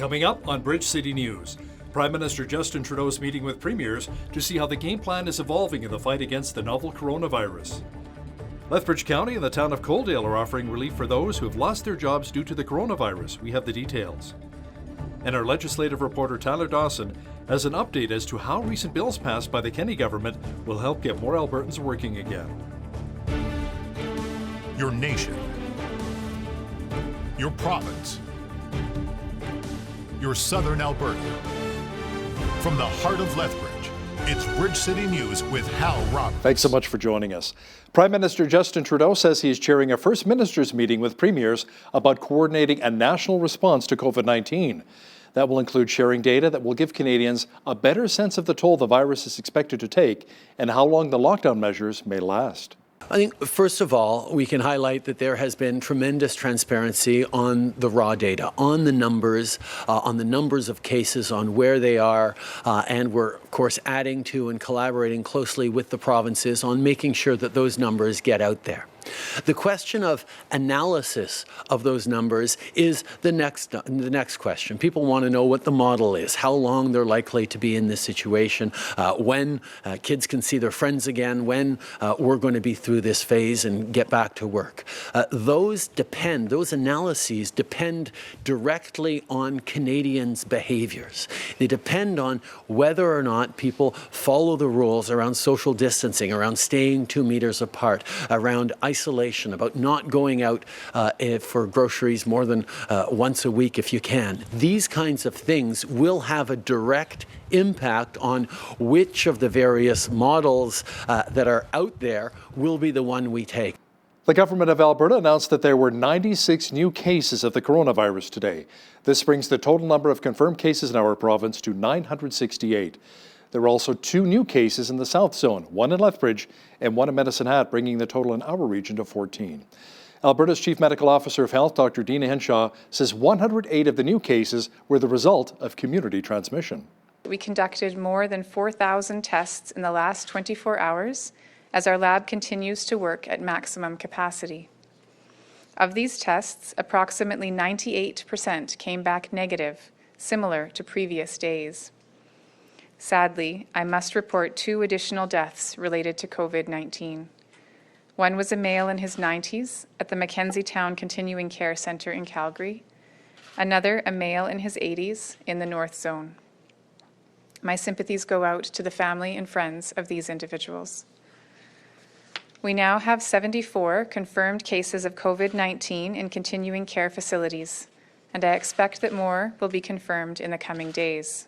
Coming up on Bridge City News, Prime Minister Justin Trudeau's meeting with premiers to see how the game plan is evolving in the fight against the novel coronavirus. Lethbridge County and the town of Coaldale are offering relief for those who have lost their jobs due to the coronavirus. We have the details. And our legislative reporter Tyler Dawson has an update as to how recent bills passed by the Kenney government will help get more Albertans working again. Your nation, your province, your southern Alberta. From the heart of Lethbridge, it's Bridge City News with Hal Roberts. Thanks so much for joining us. Prime Minister Justin Trudeau says he is chairing a First Ministers meeting with premiers about coordinating a national response to COVID-19. That will include sharing data that will give Canadians a better sense of the toll the virus is expected to take and how long the lockdown measures may last. I think, first of all, we can highlight that there has been tremendous transparency on the raw data, on the numbers of cases, on where they are, and we're, of course, adding to and collaborating closely with the provinces on making sure that those numbers get out there. The question of analysis of those numbers is the next question. People want to know what the model is, how long they're likely to be in this situation, when kids can see their friends again, when we're going to be through this phase and get back to work. Those analyses depend directly on Canadians' behaviors. They depend on whether or not people follow the rules around social distancing, around staying 2 meters apart, around isolation, about not going out for groceries more than once a week if you can. These kinds of things will have a direct impact on which of the various models that are out there will be the one we take. The government of Alberta announced that there were 96 new cases of the coronavirus today. This brings the total number of confirmed cases in our province to 968. There were also 2 new cases in the South Zone, one in Lethbridge and one in Medicine Hat, bringing the total in our region to 14. Alberta's Chief Medical Officer of Health, Dr. Dina Henshaw, says 108 of the new cases were the result of community transmission. We conducted more than 4,000 tests in the last 24 hours as our lab continues to work at maximum capacity. Of these tests, approximately 98% came back negative, similar to previous days. Sadly, I must report 2 additional deaths related to COVID-19. One was a male in his 90s at the Mackenzie Town Continuing Care Centre in Calgary. Another, a male in his 80s in the North Zone. My sympathies go out to the family and friends of these individuals. We now have 74 confirmed cases of COVID-19 in continuing care facilities, and I expect that more will be confirmed in the coming days.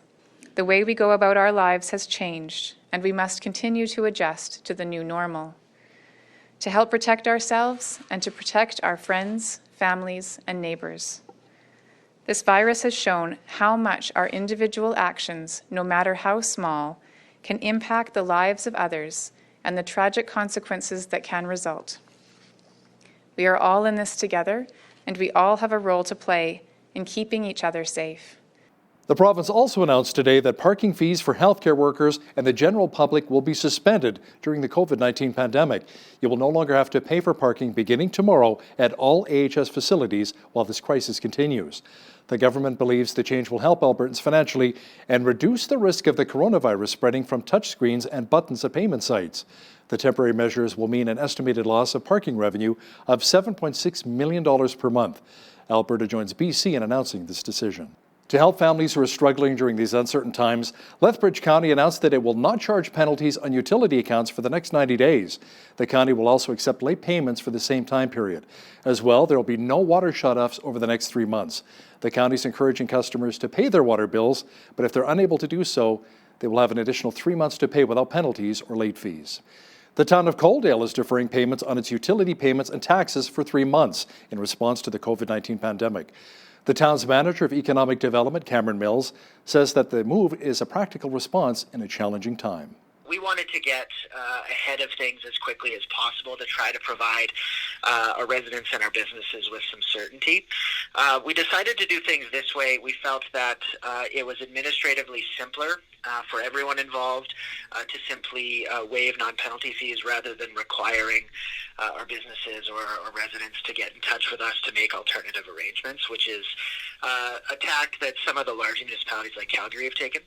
The way we go about our lives has changed, and we must continue to adjust to the new normal. To help protect ourselves and to protect our friends, families, and neighbours. This virus has shown how much our individual actions, no matter how small, can impact the lives of others and the tragic consequences that can result. We are all in this together, and we all have a role to play in keeping each other safe. The province also announced today that parking fees for healthcare workers and the general public will be suspended during the COVID-19 pandemic. You will no longer have to pay for parking beginning tomorrow at all AHS facilities while this crisis continues. The government believes the change will help Albertans financially and reduce the risk of the coronavirus spreading from touchscreens and buttons at payment sites. The temporary measures will mean an estimated loss of parking revenue of $7.6 million per month. Alberta joins BC in announcing this decision. To help families who are struggling during these uncertain times, Lethbridge County announced that it will not charge penalties on utility accounts for the next 90 days. The county will also accept late payments for the same time period. As well, there will be no water shutoffs over the next 3 months. The county is encouraging customers to pay their water bills, but if they're unable to do so, they will have an additional 3 months to pay without penalties or late fees. The town of Coaldale is deferring payments on its utility payments and taxes for 3 months in response to the COVID-19 pandemic. The town's manager of economic development, Cameron Mills, says that the move is a practical response in a challenging time. we wanted to get ahead of things as quickly as possible to try to provide our residents and our businesses with some certainty. We decided to do things this way. We felt that it was administratively simpler for everyone involved to simply waive non-penalty fees rather than requiring our businesses or residents to get in touch with us to make alternative arrangements, which is a tack that some of the larger municipalities like Calgary have taken.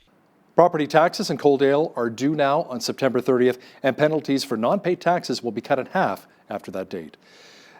Property taxes in Coaldale are due now on September 30th, and penalties for non-paid taxes will be cut in half after that date.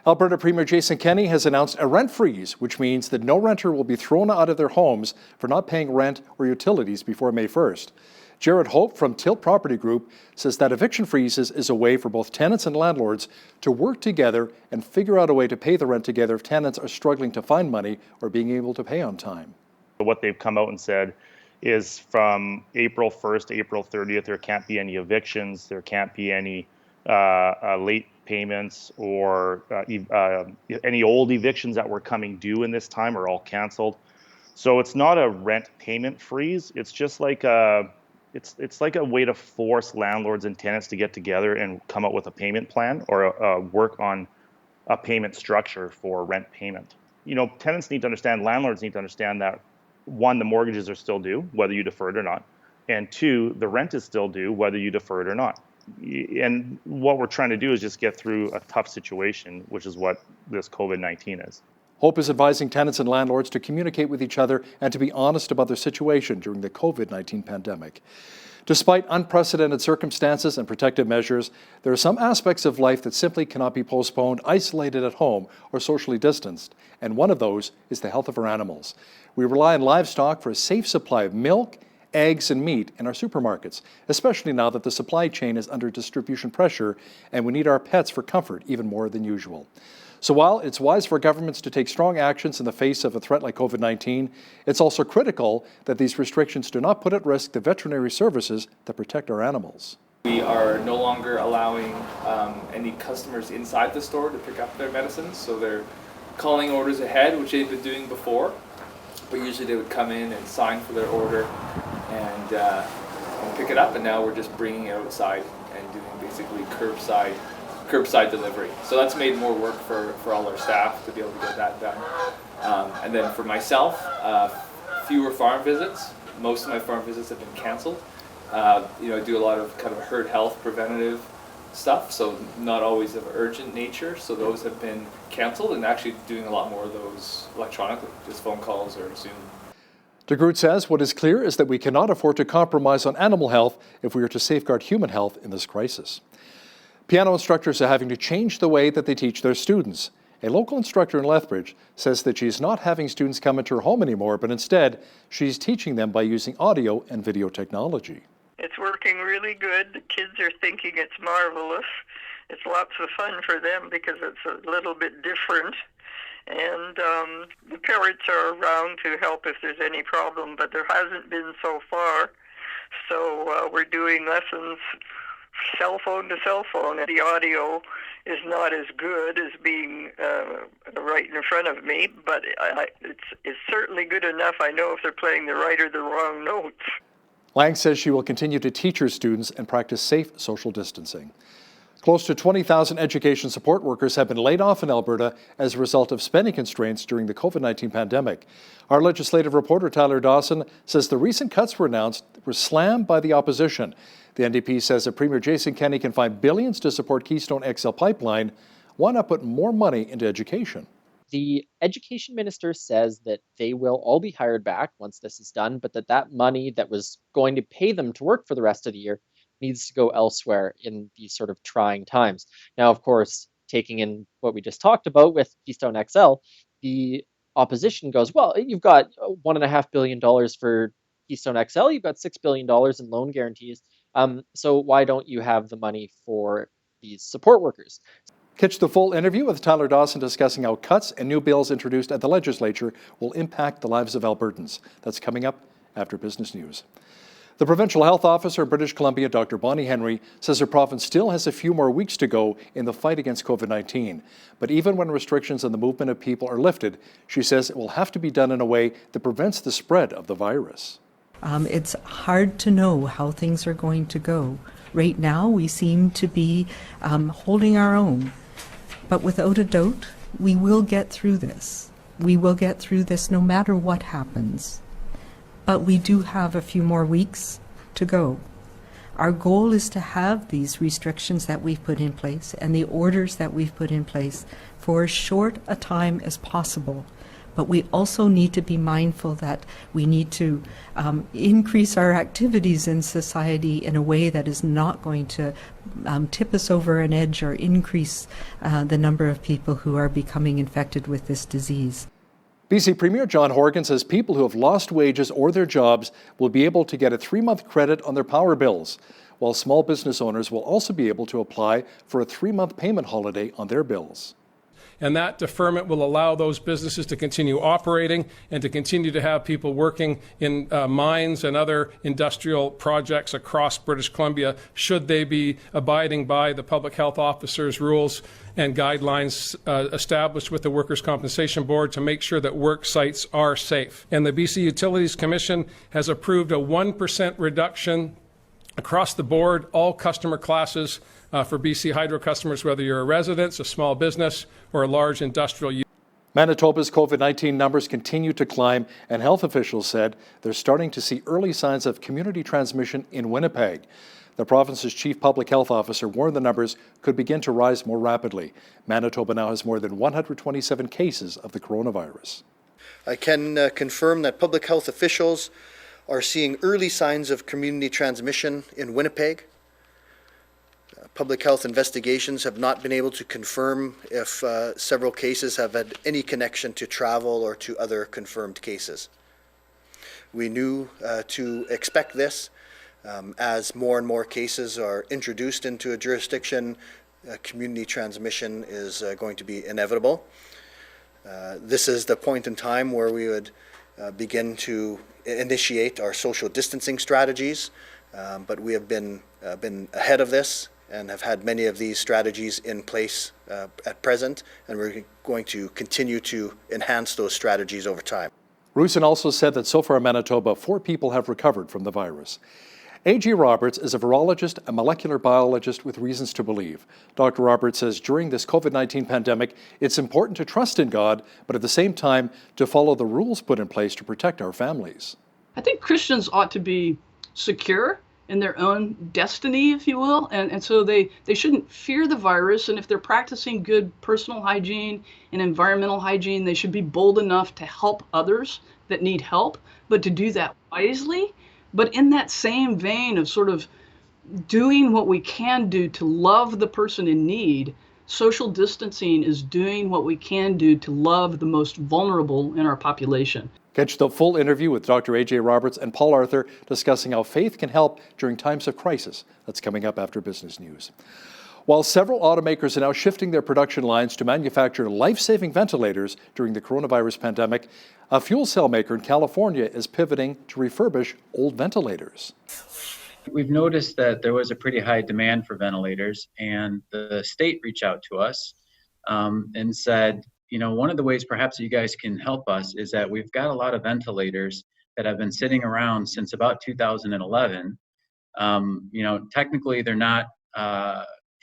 Alberta Premier Jason Kenney has announced a rent freeze, which means that no renter will be thrown out of their homes for not paying rent or utilities before May 1st. Jared Hope from Tilt Property Group says that eviction freezes is a way for both tenants and landlords to work together and figure out a way to pay the rent together if tenants are struggling to find money or being able to pay on time. What they've come out and said is from April 1st to April 30th, there can't be any evictions, there can't be any late payments or any old evictions that were coming due in this time are all canceled. So it's not a rent payment freeze. It's just like it's like a way to force landlords and tenants to get together and come up with a payment plan or work on a payment structure for rent payment. You know, tenants need to understand, landlords need to understand that, one, the mortgages are still due, whether you defer it or not. And two, the rent is still due, whether you defer it or not. And what we're trying to do is just get through a tough situation, which is what this COVID-19 is. Hope is advising tenants and landlords to communicate with each other and to be honest about their situation during the COVID-19 pandemic. Despite unprecedented circumstances and protective measures, there are some aspects of life that simply cannot be postponed, isolated at home, or socially distanced. And one of those is the health of our animals. We rely on livestock for a safe supply of milk, eggs, and meat in our supermarkets, especially now that the supply chain is under distribution pressure and we need our pets for comfort even more than usual. So while it's wise for governments to take strong actions in the face of a threat like COVID-19, it's also critical that these restrictions do not put at risk the veterinary services that protect our animals. We are no longer allowing any customers inside the store to pick up their medicines, so they're calling orders ahead, which they've been doing before, but usually they would come in and sign for their order and pick it up, and now we're just bringing it outside and doing basically curbside delivery. So that's made more work for all our staff to be able to get that done. And then for myself, fewer farm visits. Most of my farm visits have been canceled. I do a lot of kind of herd health preventative stuff, so not always of urgent nature. So those have been canceled, and actually doing a lot more of those electronically, just phone calls or Zoom. DeGroot says what is clear is that we cannot afford to compromise on animal health if we are to safeguard human health in this crisis. Piano instructors are having to change the way that they teach their students. A local instructor in Lethbridge says that she's not having students come into her home anymore, but instead she's teaching them by using audio and video technology. It's working really good. The kids are thinking it's marvelous. It's lots of fun for them because it's a little bit different. And the parents are around to help if there's any problem, but there hasn't been so far. So we're doing lessons cell phone to cell phone. The audio is not as good as being right in front of me, but it's certainly good enough. I know if they're playing the right or the wrong notes. Lang says she will continue to teach her students and practice safe social distancing. Close to 20,000 education support workers have been laid off in Alberta as a result of spending constraints during the COVID-19 pandemic. Our legislative reporter Tyler Dawson says the recent cuts were announced were slammed by the opposition. The NDP says that Premier Jason Kenney can find billions to support Keystone XL pipeline. Why not put more money into education? The education minister says that they will all be hired back once this is done, but that money that was going to pay them to work for the rest of the year needs to go elsewhere in these sort of trying times. Now, of course, taking in what we just talked about with Keystone XL, the opposition goes, well, you've got $1.5 billion for Keystone XL, you've got $6 billion in loan guarantees. So why don't you have the money for these support workers? Catch the full interview with Tyler Dawson discussing how cuts and new bills introduced at the legislature will impact the lives of Albertans. That's coming up after Business News. The Provincial Health Officer in British Columbia, Dr. Bonnie Henry, says her province still has a few more weeks to go in the fight against COVID-19. But even when restrictions on the movement of people are lifted, she says it will have to be done in a way that prevents the spread of the virus. It's hard to know how things are going to go. Right now, we seem to be holding our own. But without a doubt, we will get through this. We will get through this no matter what happens. But we do have a few more weeks to go. Our goal is to have these restrictions that we've put in place and the orders that we've put in place for as short a time as possible. But we also need to be mindful that we need to increase our activities in society in a way that is not going to tip us over an edge or increase the number of people who are becoming infected with this disease. BC Premier John Horgan says people who have lost wages or their jobs will be able to get a 3-month credit on their power bills, while small business owners will also be able to apply for a 3-month payment holiday on their bills. And that deferment will allow those businesses to continue operating and to continue to have people working in mines and other industrial projects across British Columbia, should they be abiding by the public health officer's rules and guidelines established with the Workers' Compensation Board to make sure that work sites are safe. And the BC Utilities Commission has approved a 1% reduction across the board, all customer classes for BC Hydro customers, whether you're a resident, a small business, or a large industrial user. Manitoba's COVID-19 numbers continue to climb, and health officials said they're starting to see early signs of community transmission in Winnipeg. The province's chief public health officer warned the numbers could begin to rise more rapidly. Manitoba now has more than 127 cases of the coronavirus. I can confirm that public health officials are seeing early signs of community transmission in Winnipeg. Public health investigations have not been able to confirm if several cases have had any connection to travel or to other confirmed cases. We knew to expect this as more and more cases are introduced into a jurisdiction. Community transmission is going to be inevitable. This is the point in time where we would begin to initiate our social distancing strategies, but we have been ahead of this and have had many of these strategies in place at present, and we're going to continue to enhance those strategies over time. Rusin also said that so far in Manitoba, 4 people have recovered from the virus. A.J. Roberts is a virologist and molecular biologist with reasons to believe. Dr. Roberts says during this COVID-19 pandemic, it's important to trust in God, but at the same time, to follow the rules put in place to protect our families. I think Christians ought to be secure in their own destiny, if you will, and so they shouldn't fear the virus, and if they're practicing good personal hygiene and environmental hygiene, they should be bold enough to help others that need help, but to do that wisely. But in that same vein of sort of doing what we can do to love the person in need, social distancing is doing what we can do to love the most vulnerable in our population. Catch the full interview with Dr. A.J. Roberts and Paul Arthur discussing how faith can help during times of crisis. That's coming up after business news. While several automakers are now shifting their production lines to manufacture life-saving ventilators during the coronavirus pandemic, a fuel cell maker in California is pivoting to refurbish old ventilators. We've noticed that there was a pretty high demand for ventilators, and the state reached out to us and said, you know, one of the ways perhaps you guys can help us is that we've got a lot of ventilators that have been sitting around since about 2011. You know, technically they're not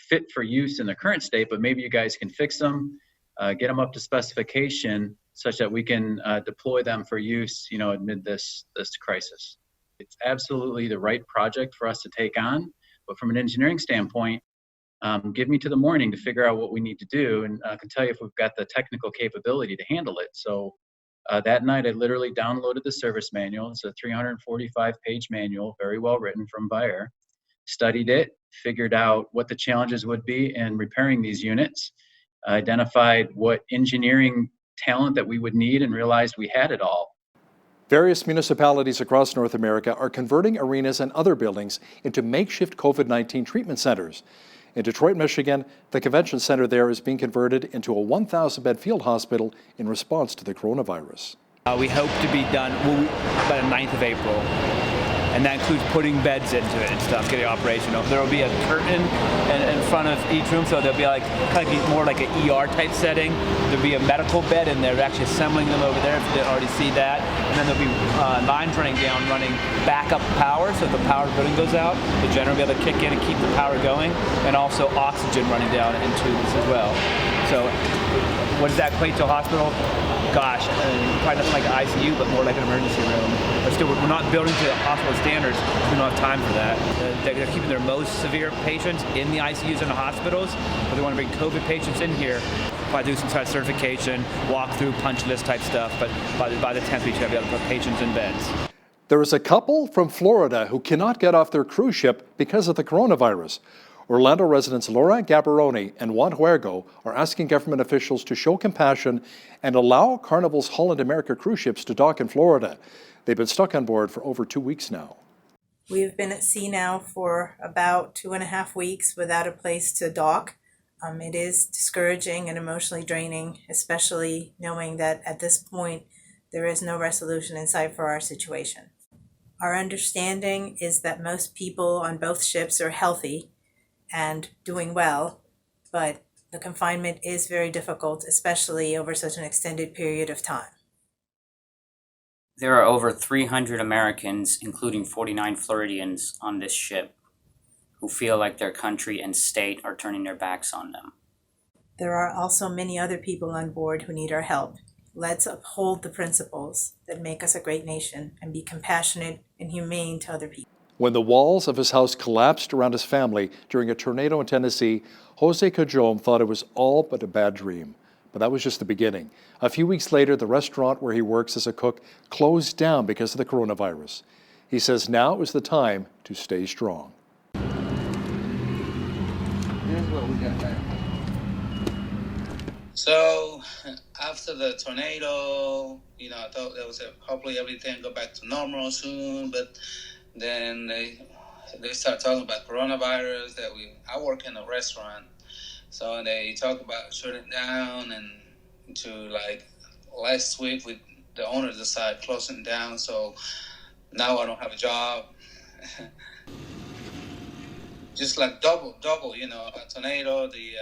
fit for use in the current state, but maybe you guys can fix them, get them up to specification such that we can deploy them for use, you know, amid this crisis. It's absolutely the right project for us to take on, but from an engineering standpoint, give me to the morning to figure out what we need to do, and I can tell you if we've got the technical capability to handle it. So that night I literally downloaded the service manual. It's a 345-page manual, very well written from Bayer. Studied it, figured out what the challenges would be in repairing these units, identified what engineering talent that we would need, and realized we had it all. Various municipalities across North America are converting arenas and other buildings into makeshift COVID-19 treatment centers. In Detroit, Michigan, the convention center there is being converted into a 1,000-bed field hospital in response to the coronavirus. We hope to be done by the 9th of April. and that includes putting beds into it and stuff, getting operational. There will be a curtain in front of each room, so there'll be like kind of more like an ER type setting. There'll be a medical bed in there. We're actually assembling them over there if you didn't already see that. And then there'll be lines running down, running backup power, so if the power building goes out, the generator will be able to kick in and keep the power going, and also oxygen running down into this as well. So what does that equate to a hospital? Gosh, probably nothing like an ICU, but more like an emergency room. But still, we're not building to hospital standards. We don't have time for that. They're keeping their most severe patients in the ICUs in the hospitals, but they want to bring COVID patients in here. Probably do some sort of certification, walk through, punch list type stuff, but by the 10th week, you'll be able to put patients in beds. There is a couple from Florida who cannot get off their cruise ship because of the coronavirus. Orlando residents Laura Gabaroni and Juan Huergo are asking government officials to show compassion and allow Carnival's Holland America cruise ships to dock in Florida. They've been stuck on board for over 2 weeks now. We've been at sea now for about 2.5 weeks without a place to dock. It is discouraging and emotionally draining, especially knowing that at this point there is no resolution in sight for our situation. Our understanding is that most people on both ships are healthy and doing well, but the confinement is very difficult, especially over such an extended period of time. There are over 300 Americans, including 49 Floridians, on this ship who feel like their country and state are turning their backs on them. There are also many other people on board who need our help. Let's uphold the principles that make us a great nation and be compassionate and humane to other people. When the walls of his house collapsed around his family during a tornado in Tennessee, Jose Cajome thought it was all but a bad dream. But that was just the beginning. A few weeks later, the restaurant where he works as a cook closed down because of the coronavirus. He says now is the time to stay strong. Here's what we got there. So after the tornado, I thought there was hopefully everything go back to normal soon, but then they start talking about coronavirus. I work in a restaurant, so they talk about shutting down, and to like last week with the owner decided closing down. So now I don't have a job. Just like double, a tornado, the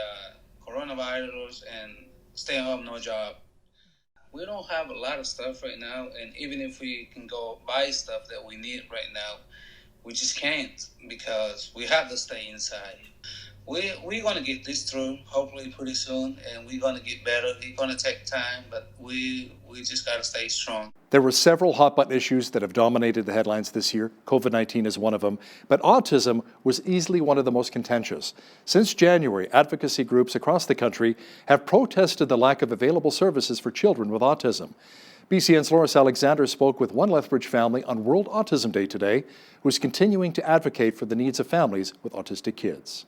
coronavirus, and stay home, no job. We don't have a lot of stuff right now, and even if we can go buy stuff that we need right now, we just can't because we have to stay inside. We're going to get this through, hopefully pretty soon, and we're going to get better. It's going to take time, but we just got to stay strong. There were several hot-button issues that have dominated the headlines this year. COVID-19 is one of them, but autism was easily one of the most contentious. Since January, advocacy groups across the country have protested the lack of available services for children with autism. BCN's Loris Alexander spoke with one Lethbridge family on World Autism Day today, who is continuing to advocate for the needs of families with autistic kids.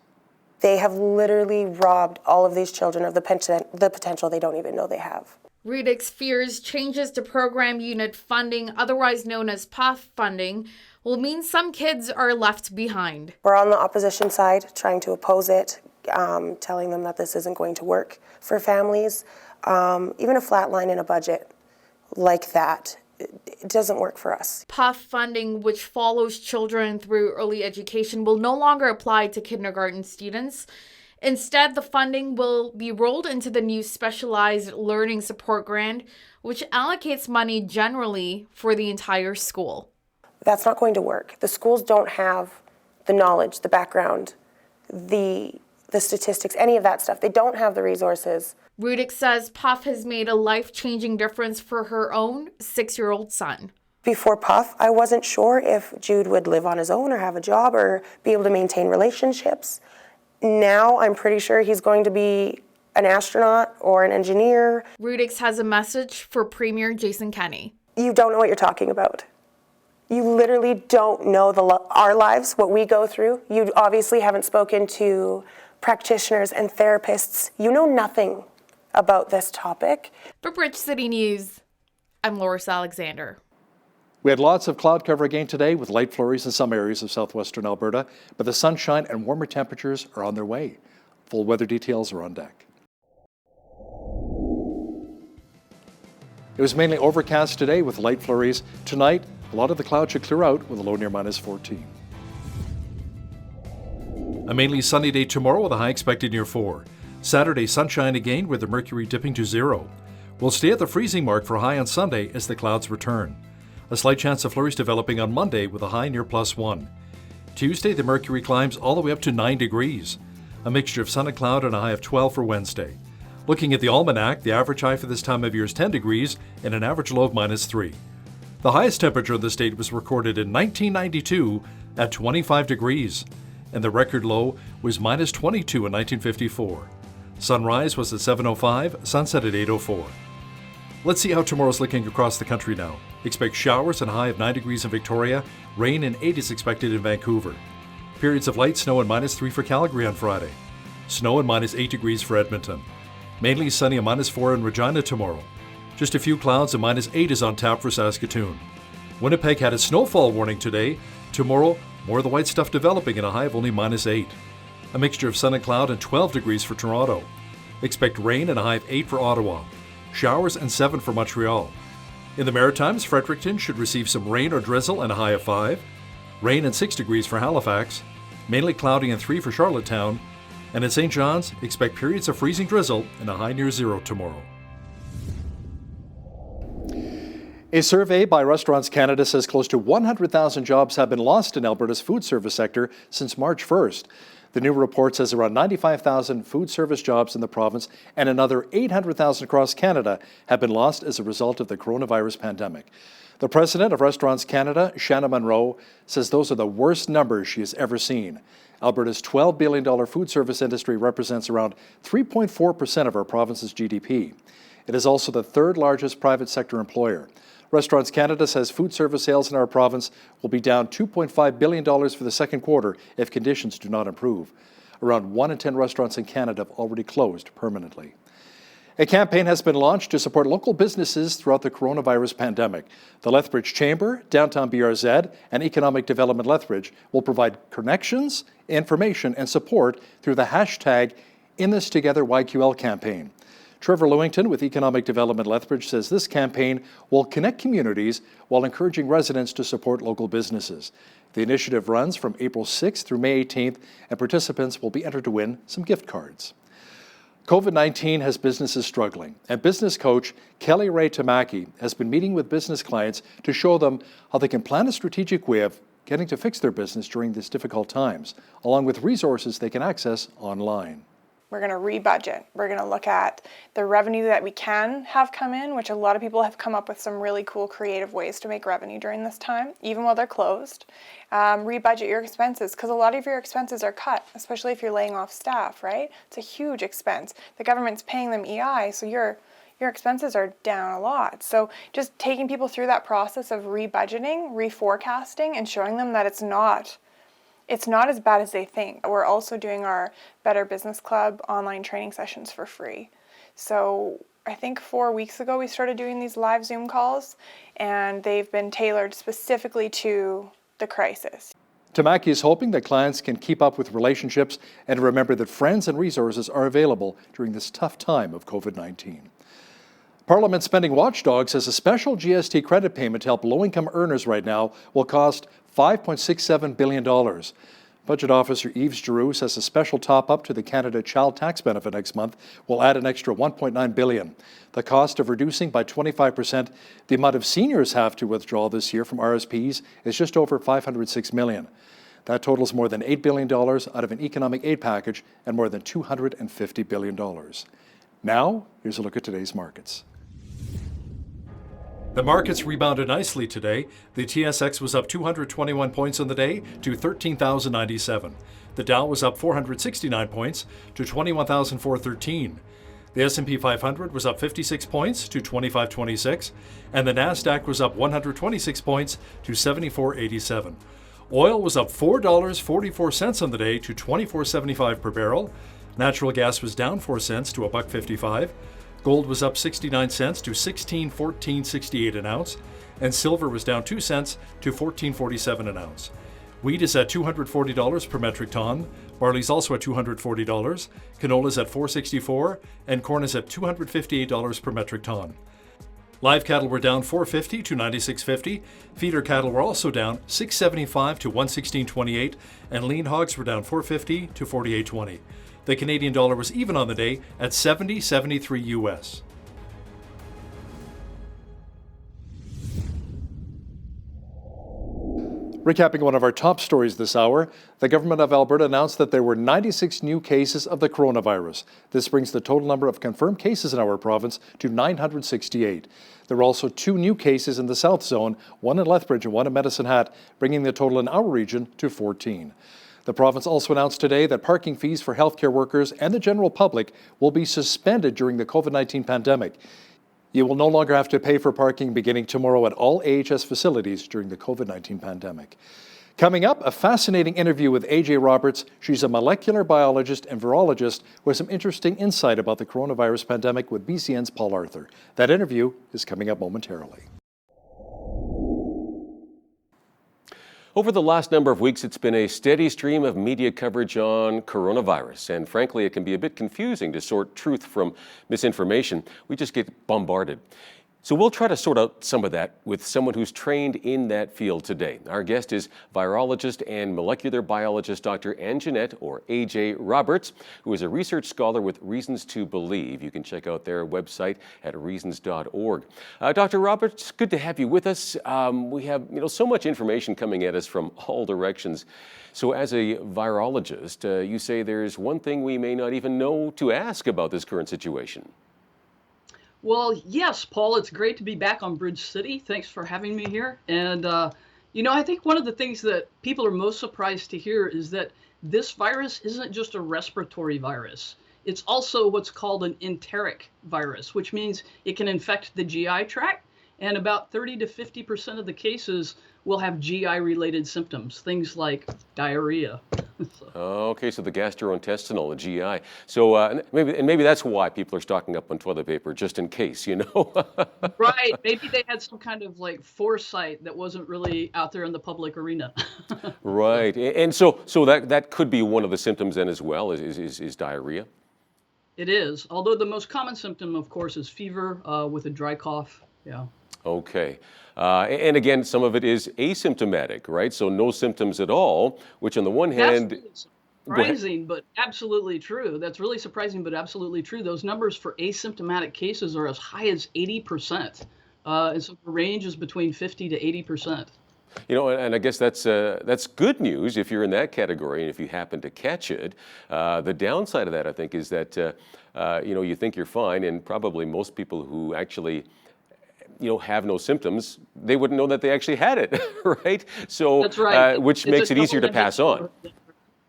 They have literally robbed all of these children of the potential they don't even know they have. Rudick's fears changes to program unit funding, otherwise known as PUF funding, will mean some kids are left behind. We're on the opposition side, trying to oppose it, telling them that this isn't going to work for families. Even a flat line in a budget like that, it doesn't work for us. PUF funding, which follows children through early education, will no longer apply to kindergarten students. Instead, the funding will be rolled into the new Specialized Learning Support Grant, which allocates money generally for the entire school. That's not going to work. The schools don't have the knowledge, the background, the statistics, any of that stuff. They don't have the resources. Rudick says PUF has made a life-changing difference for her own 6-year-old son. Before PUF, I wasn't sure if Jude would live on his own or have a job or be able to maintain relationships. Now I'm pretty sure he's going to be an astronaut or an engineer. Rudick has a message for Premier Jason Kenney. You don't know what you're talking about. You literally don't know our lives, what we go through. You obviously haven't spoken to practitioners and therapists. You know nothing about this topic. For Bridge City News, I'm Loris Alexander. We had lots of cloud cover again today with light flurries in some areas of southwestern Alberta, but the sunshine and warmer temperatures are on their way. Full weather details are on deck. It was mainly overcast today with light flurries. Tonight, A lot of the clouds should clear out with a low near -14. A mainly sunny day tomorrow with a high expected near 4. Saturday, sunshine again with the mercury dipping to 0. We'll stay at the freezing mark for a high on Sunday as the clouds return. A slight chance of flurries developing on Monday with a high near +1. Tuesday, the mercury climbs all the way up to 9 degrees. A mixture of sun and cloud and a high of 12 for Wednesday. Looking at the almanac, the average high for this time of year is 10 degrees and an average low of -3. The highest temperature in the state was recorded in 1992 at 25 degrees, and the record low was -22 in 1954. Sunrise was at 7:05, sunset at 8:04. Let's see how tomorrow's looking across the country now. Expect showers and a high of 9 degrees in Victoria. Rain and 8 is expected in Vancouver. Periods of light snow and -3 for Calgary on Friday. Snow and -8 degrees for Edmonton. Mainly sunny and -4 in Regina tomorrow. Just a few clouds and -8 is on tap for Saskatoon. Winnipeg had a snowfall warning today. Tomorrow, more of the white stuff developing and a high of only -8. A mixture of sun and cloud and 12 degrees for Toronto. Expect rain and a high of 8 for Ottawa. Showers and 7 for Montreal. In the Maritimes, Fredericton should receive some rain or drizzle and a high of 5. Rain and 6 degrees for Halifax. Mainly cloudy and 3 for Charlottetown. And in St. John's, expect periods of freezing drizzle and a high near 0 tomorrow. A survey by Restaurants Canada says close to 100,000 jobs have been lost in Alberta's food service sector since March 1st. The new report says around 95,000 food service jobs in the province and another 800,000 across Canada have been lost as a result of the coronavirus pandemic. The president of Restaurants Canada, Shanna Munro, says those are the worst numbers she has ever seen. Alberta's $12 billion food service industry represents around 3.4% of our province's GDP. It is also the third largest private sector employer. Restaurants Canada says food service sales in our province will be down $2.5 billion for the second quarter if conditions do not improve. Around 1 in 10 restaurants in Canada have already closed permanently. A campaign has been launched to support local businesses throughout the coronavirus pandemic. The Lethbridge Chamber, Downtown BRZ, and Economic Development Lethbridge will provide connections, information, and support through the hashtag #InThisTogetherYQL campaign. Trevor Lewington with Economic Development Lethbridge says this campaign will connect communities while encouraging residents to support local businesses. The initiative runs from April 6th through May 18th, and participants will be entered to win some gift cards. COVID-19 has businesses struggling, and business coach Kelly Ray Tamaki has been meeting with business clients to show them how they can plan a strategic way of getting to fix their business during these difficult times, along with resources they can access online. We're going to rebudget. We're going to look at the revenue that we can have come in, which a lot of people have come up with some really cool creative ways to make revenue during this time, even while they're closed. Rebudget your expenses, because a lot of your expenses are cut, especially if you're laying off staff, right? It's a huge expense. The government's paying them EI, so your expenses are down a lot. So just taking people through that process of rebudgeting, reforecasting, and showing them that it's not as bad as they think. We're also doing our Better Business Club online training sessions for free. So I think 4 weeks ago we started doing these live Zoom calls, and they've been tailored specifically to the crisis. Tamaki is hoping that clients can keep up with relationships and remember that friends and resources are available during this tough time of COVID-19. Parliament Spending Watchdog says a special GST credit payment to help low-income earners right now will cost $5.67 billion. Budget Officer Yves Giroux says a special top-up to the Canada Child Tax Benefit next month will add an extra $1.9 billion. The cost of reducing by 25% the amount of seniors have to withdraw this year from RSPs is just over $506 million. That totals more than $8 billion out of an economic aid package and more than $250 billion. Now, here's a look at today's markets. The markets rebounded nicely today. The TSX was up 221 points on the day to 13,097. The Dow was up 469 points to 21,413. The S&P 500 was up 56 points to 2526, and the Nasdaq was up 126 points to 7487. Oil was up $4.44 on the day to $24.75 per barrel. Natural gas was down 4 cents to $1.55. Gold was up 69 cents to $16.1468 an ounce, and silver was down 2 cents to $14.47 an ounce. Wheat is at $240 per metric ton. Barley's also at $240. Canola's at $464, and corn is at $258 per metric ton. Live cattle were down $4.50 to $96.50. Feeder cattle were also down $6.75 to $116.28, and lean hogs were down $4.50 to $48.20. The Canadian dollar was even on the day at $70.73 US. Recapping one of our top stories this hour, the government of Alberta announced that there were 96 new cases of the coronavirus. This brings the total number of confirmed cases in our province to 968. There were also 2 new cases in the South Zone, one in Lethbridge and one in Medicine Hat, bringing the total in our region to 14. The province also announced today that parking fees for healthcare workers and the general public will be suspended during the COVID-19 pandemic. You will no longer have to pay for parking beginning tomorrow at all AHS facilities during the COVID-19 pandemic. Coming up, a fascinating interview with AJ Roberts. She's a molecular biologist and virologist with some interesting insight about the coronavirus pandemic with BCN's Paul Arthur. That interview is coming up momentarily. Over the last number of weeks, it's been a steady stream of media coverage on coronavirus, and frankly, it can be a bit confusing to sort truth from misinformation. We just get bombarded. So we'll try to sort out some of that with someone who's trained in that field today. Our guest is virologist and molecular biologist Dr. Anjanette, or AJ Roberts, who is a research scholar with Reasons to Believe. You can check out their website at reasons.org. Dr. Roberts, good to have you with us. We have so much information coming at us from all directions. So as a virologist, you say there's one thing we may not even know to ask about this current situation. Well, yes, Paul, it's great to be back on Bridge City. Thanks for having me here. And, I think one of the things that people are most surprised to hear is that this virus isn't just a respiratory virus. It's also what's called an enteric virus, which means it can infect the GI tract. And about 30 to 50% of the cases will have GI-related symptoms, things like diarrhea. Okay, so the gastrointestinal, the GI. So maybe that's why people are stocking up on toilet paper, just in case, Right. Maybe they had some kind of foresight that wasn't really out there in the public arena. Right. And so that could be one of the symptoms then as well, is diarrhea? It is. Although the most common symptom, of course, is fever with a dry cough. Yeah. Okay. And again, some of it is asymptomatic, right? So no symptoms at all, which on the one hand... That's surprising, but absolutely true. That's really surprising, but absolutely true. Those numbers for asymptomatic cases are as high as 80%. And so the range is between 50 to 80%. And I guess that's good news if you're in that category and if you happen to catch it. The downside of that, I think, is that, you think you're fine, and probably most people who actually have no symptoms, they wouldn't know that they actually had it, right? So, that's right. Which makes it easier to pass on.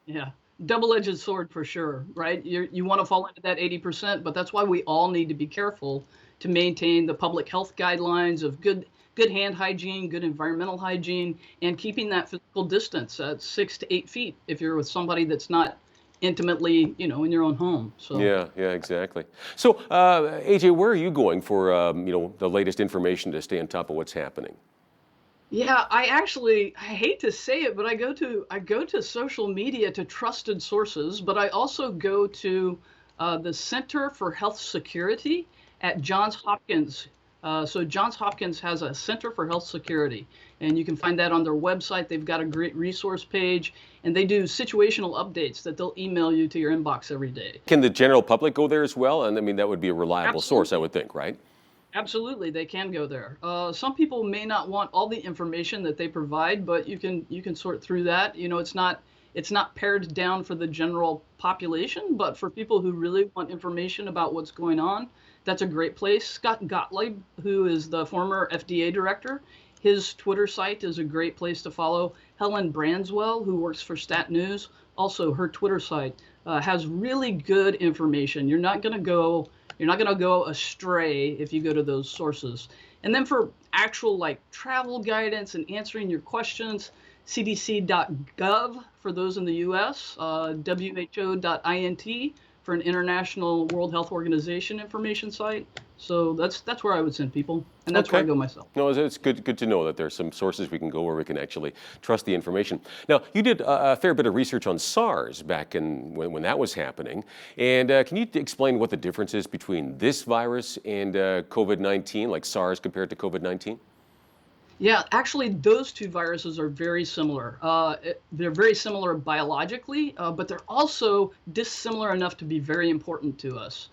Yeah, double-edged sword for sure, right? You want to fall into that 80%, but that's why we all need to be careful to maintain the public health guidelines of good hand hygiene, good environmental hygiene, and keeping that physical distance at 6 to 8 feet if you're with somebody that's not intimately, in your own home. So yeah, exactly. So AJ, where are you going for the latest information to stay on top of what's happening? Yeah, I hate to say it, but I go to social media to trusted sources, but I also go to the Center for Health Security at Johns Hopkins. So Johns Hopkins has a Center for Health Security, and you can find that on their website. They've got a great resource page, and they do situational updates that they'll email you to your inbox every day. Can the general public go there as well? And I mean, that would be a reliable source, I would think, right? Absolutely, they can go there. Some people may not want all the information that they provide, but you can sort through that. It's not pared down for the general population, but for people who really want information about what's going on, that's a great place. Scott Gottlieb, who is the former FDA director, his Twitter site is a great place to follow. Helen Branswell, who works for Stat News, also her Twitter site has really good information. You're not going to go astray if you go to those sources. And then for actual travel guidance and answering your questions, cdc.gov for those in the US, who.int for an international World Health Organization information site. So that's where I would send people, and that's where I go myself. No, it's good to know that there's some sources we can go where we can actually trust the information. Now, you did a fair bit of research on SARS back when that was happening, and can you explain what the difference is between this virus and COVID-19, like SARS compared to COVID-19? Yeah, actually, those two viruses are very similar. They're very similar biologically, but they're also dissimilar enough to be very important to us.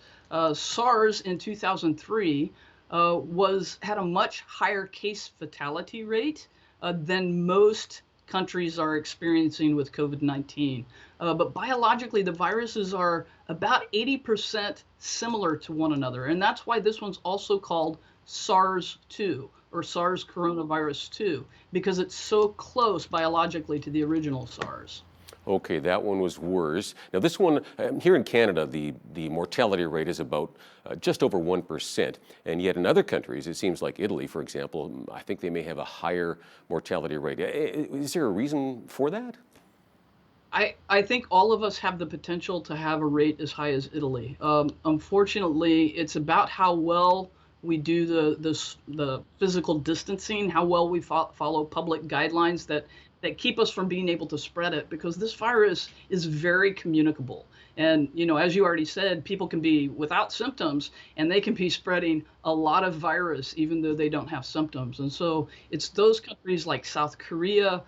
SARS in 2003 had a much higher case fatality rate than most countries are experiencing with COVID-19. But biologically, the viruses are about 80% similar to one another, and that's why this one's also called SARS-2. Or SARS coronavirus 2, because it's so close biologically to the original SARS. Okay, that one was worse. Now this one, here in Canada, the mortality rate is about just over 1%. And yet in other countries, it seems like Italy, for example, I think they may have a higher mortality rate. Is there a reason for that? I think all of us have the potential to have a rate as high as Italy. Unfortunately, it's about how well we do the physical distancing, how well we follow public guidelines that keep us from being able to spread it, because this virus is very communicable. And, as you already said, people can be without symptoms and they can be spreading a lot of virus even though they don't have symptoms. And so it's those countries like South Korea,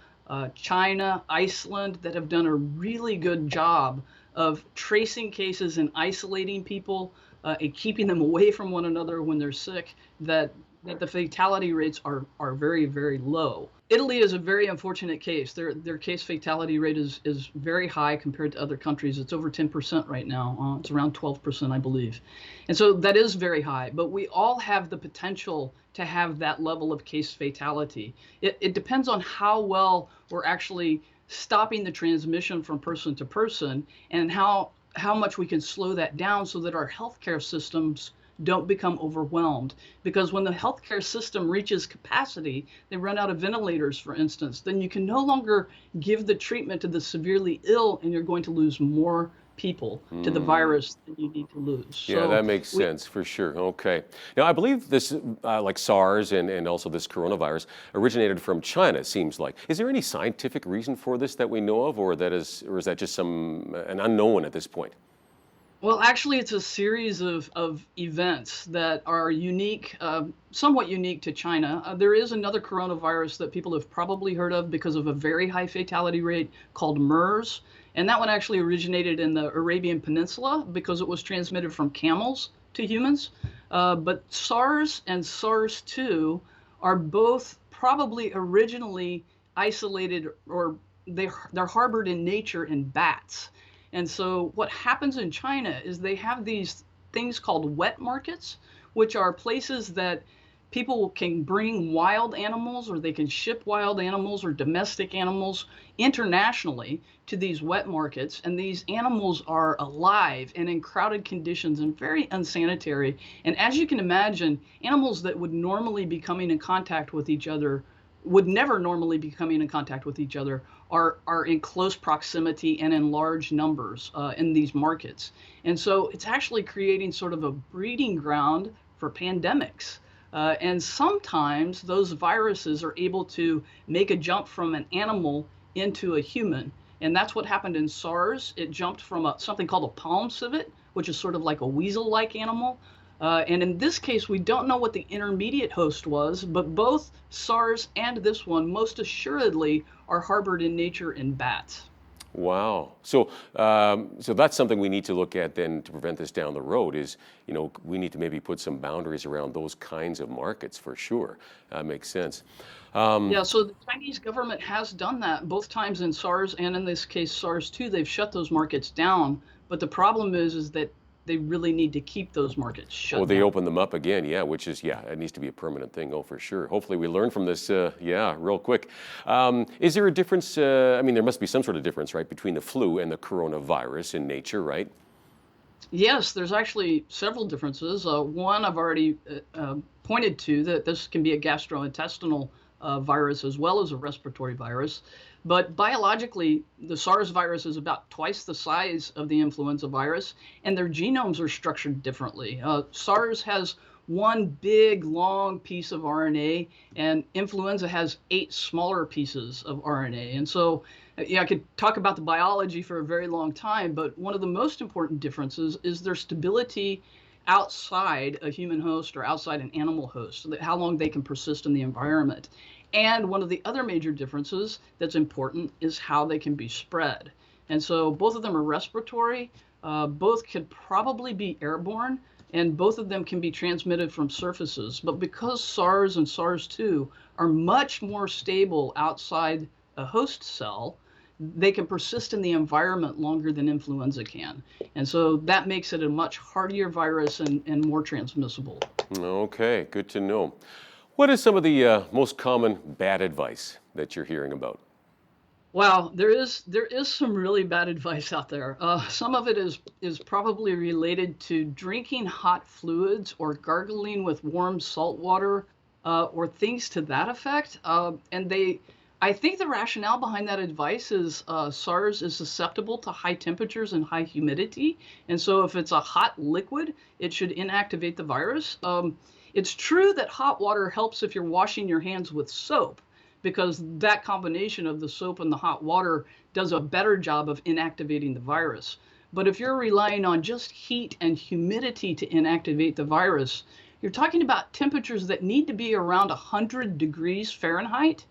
China, Iceland that have done a really good job of tracing cases and isolating people and keeping them away from one another when they're sick, that the fatality rates are very, very low. Italy is a very unfortunate case. Their case fatality rate is very high compared to other countries. It's over 10% right now. It's around 12%, I believe. And so that is very high, but we all have the potential to have that level of case fatality. It depends on how well we're actually stopping the transmission from person to person, and how much we can slow that down so that our healthcare systems don't become overwhelmed. Because when the healthcare system reaches capacity, they run out of ventilators, for instance, then you can no longer give the treatment to the severely ill, and you're going to lose more people to the virus than you need to lose. Yeah, so that makes sense for sure. Okay. Now, I believe this, like SARS and also this coronavirus, originated from China, it seems like. Is there any scientific reason for this that we know of, or is that just an unknown at this point? Well, actually, it's a series of events that are unique, somewhat unique to China. There is another coronavirus that people have probably heard of because of a very high fatality rate called MERS. And that one actually originated in the Arabian Peninsula because it was transmitted from camels to humans. But SARS and SARS-2 are both probably originally isolated, or they're harbored in nature in bats. And so what happens in China is they have these things called wet markets, which are places that people can bring wild animals, or they can ship wild animals or domestic animals internationally to these wet markets. And these animals are alive and in crowded conditions and very unsanitary. And as you can imagine, animals that would normally be coming in contact with each other would never normally be coming in contact with each other are in close proximity and in large numbers in these markets. And so it's actually creating sort of a breeding ground for pandemics. And sometimes those viruses are able to make a jump from an animal into a human. And that's what happened in SARS. It jumped from something called a palm civet, which is sort of like a weasel-like animal. And in this case, we don't know what the intermediate host was, but both SARS and this one most assuredly are harbored in nature in bats. Wow. So that's something we need to look at then to prevent this down the road is, we need to maybe put some boundaries around those kinds of markets for sure. That makes sense. Yeah, so the Chinese government has done that both times in SARS and in this case SARS-2. They've shut those markets down, but the problem is that they really need to keep those markets shut down. They open them up again, which is, it needs to be a permanent thing, for sure. Hopefully we learn from this, real quick. Is there a difference, there must be some sort of difference, right, between the flu and the coronavirus in nature, right? Yes, there's actually several differences. One I've already pointed to, that this can be a gastrointestinal virus as well as a respiratory virus. But biologically, the SARS virus is about twice the size of the influenza virus, and their genomes are structured differently. SARS has one big, long piece of RNA, and influenza has 8 smaller pieces of RNA. And so, yeah, I could talk about the biology for a very long time, but one of the most important differences is their stability outside a human host or outside an animal host, so that how long they can persist in the environment. And one of the other major differences that's important is how they can be spread. And so both of them are respiratory, both could probably be airborne, and both of them can be transmitted from surfaces. But because SARS and SARS-2 are much more stable outside a host cell, they can persist in the environment longer than influenza can. And so that makes it a much hardier virus and more transmissible. Okay, good to know. What is some of the most common bad advice that you're hearing about? Wow, there is some really bad advice out there. Some of it is probably related to drinking hot fluids or gargling with warm salt water or things to that effect. I think the rationale behind that advice is SARS is susceptible to high temperatures and high humidity. And so if it's a hot liquid, it should inactivate the virus. It's true that hot water helps if you're washing your hands with soap, because that combination of the soap and the hot water does a better job of inactivating the virus. But if you're relying on just heat and humidity to inactivate the virus, you're talking about temperatures that need to be around 100 degrees Fahrenheit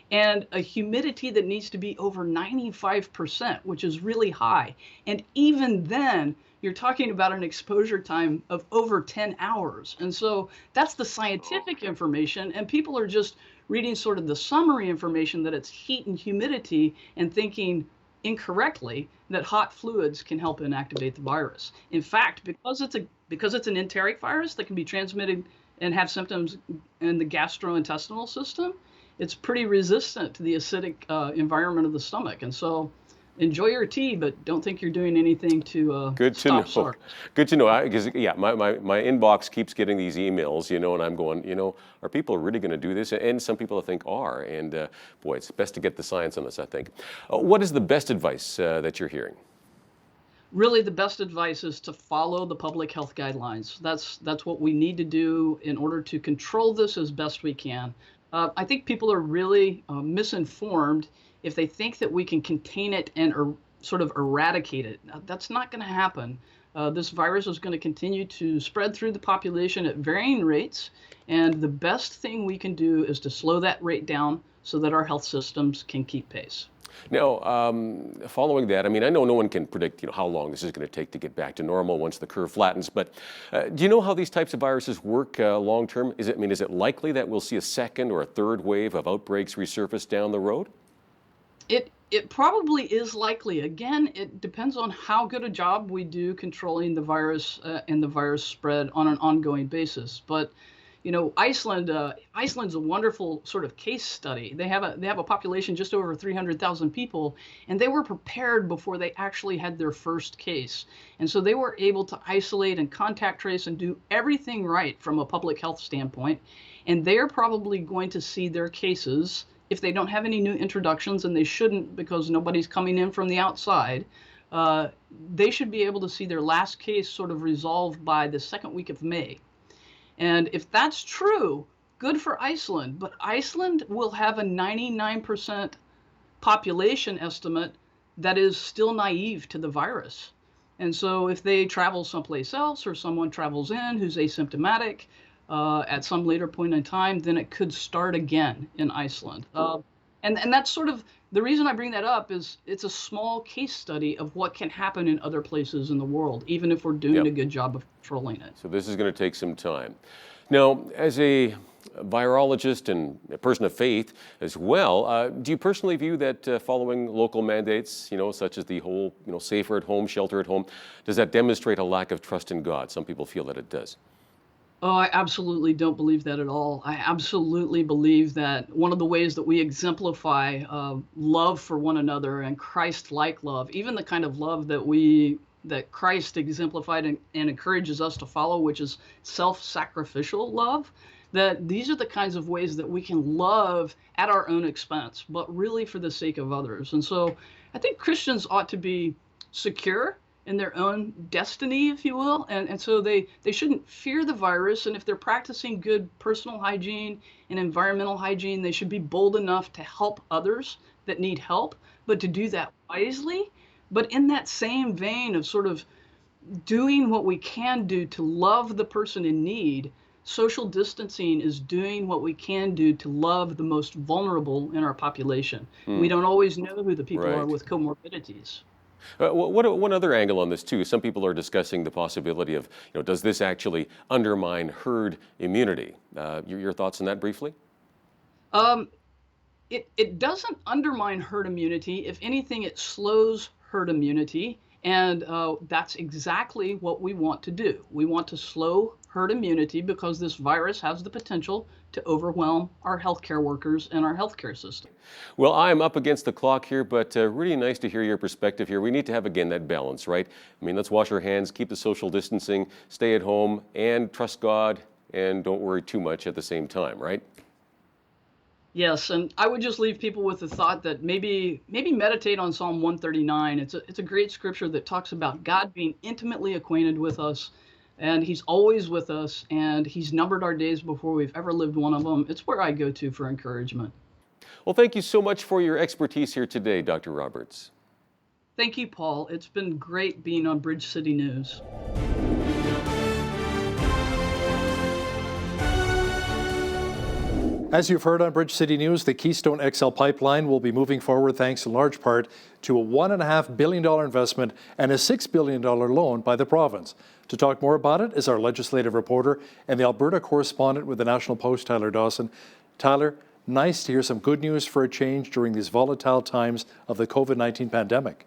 and a humidity that needs to be over 95%, which is really high. And even then, you're talking about an exposure time of over 10 hours. And so that's the scientific information, and people are just reading sort of the summary information that it's heat and humidity and thinking incorrectly that hot fluids can help inactivate the virus. In fact, because it's an enteric virus that can be transmitted and have symptoms in the gastrointestinal system, it's pretty resistant to the acidic environment of the stomach. And so enjoy your tea, but don't think you're doing anything to stop SARS. Good to know. Because my inbox keeps getting these emails, and I'm going, are people really going to do this? And some people I think are. And boy, it's best to get the science on this, I think. What is the best advice that you're hearing? Really, the best advice is to follow the public health guidelines. That's what we need to do in order to control this as best we can. I think people are really misinformed if they think that we can contain it and sort of eradicate it. That's not going to happen. This virus is going to continue to spread through the population at varying rates, and the best thing we can do is to slow that rate down so that our health systems can keep pace. Now, following that, I know no one can predict, how long this is going to take to get back to normal once the curve flattens. But do you know how these types of viruses work long term? Is it likely that we'll see a second or a third wave of outbreaks resurface down the road? It probably is likely. Again, it depends on how good a job we do controlling the virus and the virus spread on an ongoing basis. But Iceland's a wonderful sort of case study. They have a population just over 300,000 people, and they were prepared before they actually had their first case. And so they were able to isolate and contact trace and do everything right from a public health standpoint. And they're probably going to see their cases, if they don't have any new introductions, and they shouldn't because nobody's coming in from the outside, they should be able to see their last case sort of resolved by the second week of May. And if that's true, good for Iceland. But Iceland will have a 99% population estimate that is still naive to the virus. And so if they travel someplace else or someone travels in who's asymptomatic at some later point in time, then it could start again in Iceland. And that's sort of the reason I bring that up is it's a small case study of what can happen in other places in the world, even if we're doing a good job of controlling it. So this is going to take some time. Now, as a virologist and a person of faith as well, do you personally view that following local mandates, such as the whole, safer at home, shelter at home, does that demonstrate a lack of trust in God? Some people feel that it does. Oh, I absolutely don't believe that at all. I absolutely believe that one of the ways that we exemplify love for one another and Christ-like love, even the kind of love that Christ exemplified and encourages us to follow, which is self-sacrificial love, that these are the kinds of ways that we can love at our own expense, but really for the sake of others. And so I think Christians ought to be secure in their own destiny, if you will. And so they shouldn't fear the virus. And if they're practicing good personal hygiene and environmental hygiene, they should be bold enough to help others that need help, but to do that wisely. But in that same vein of sort of doing what we can do to love the person in need, social distancing is doing what we can do to love the most vulnerable in our population. We don't always know who the people are Right. with comorbidities. One other angle on this too, some people are discussing the possibility of, does this actually undermine herd immunity? Your thoughts on that briefly? Um, it doesn't undermine herd immunity. If anything, it slows herd immunity. And that's exactly what we want to do. We want to slow herd immunity because this virus has the potential to overwhelm our healthcare workers and our healthcare system. Well, I'm up against the clock here, but really nice to hear your perspective here. We need to have, again, that balance, right? I mean, let's wash our hands, keep the social distancing, stay at home, and trust God, and don't worry too much at the same time, right? Yes, and I would just leave people with the thought that maybe meditate on Psalm 139. It's a great scripture that talks about God being intimately acquainted with us, and He's always with us, and He's numbered our days before we've ever lived one of them. It's where I go to for encouragement. Well, thank you so much for your expertise here today, Dr. Roberts. Thank you, Paul. It's been great being on Bridge City News. As you've heard on Bridge City News, the Keystone XL pipeline will be moving forward thanks in large part to a $1.5 billion investment and a $6 billion loan by the province. To talk more about it is our legislative reporter and the Alberta correspondent with the National Post, Tyler Dawson. Tyler, nice to hear some good news for a change during these volatile times of the COVID-19 pandemic.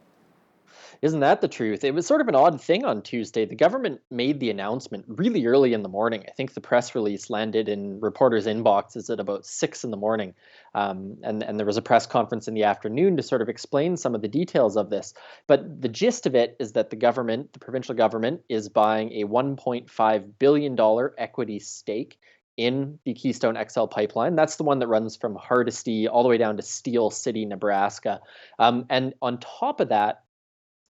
Isn't that the truth? It was sort of an odd thing on Tuesday. The government made the announcement really early in the morning. I think the press release landed in reporters' inboxes at about 6 in the morning. And there was a press conference in the afternoon to sort of explain some of the details of this. But the gist of it is that the government, the provincial government, is buying a $1.5 billion equity stake in the Keystone XL pipeline. That's the one that runs from Hardisty all the way down to Steel City, Nebraska. And on top of that,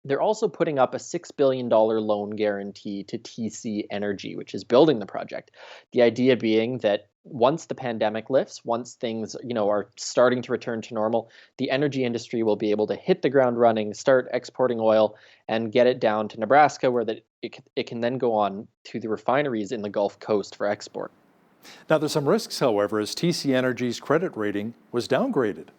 they're also putting up a $6 billion loan guarantee to TC Energy, which is building the project. The idea being that once the pandemic lifts, once things are starting to return to normal, the energy industry will be able to hit the ground running, start exporting oil, and get it down to Nebraska, where it can then go on to the refineries in the Gulf Coast for export. Now, there's some risks, however, as TC Energy's credit rating was downgraded.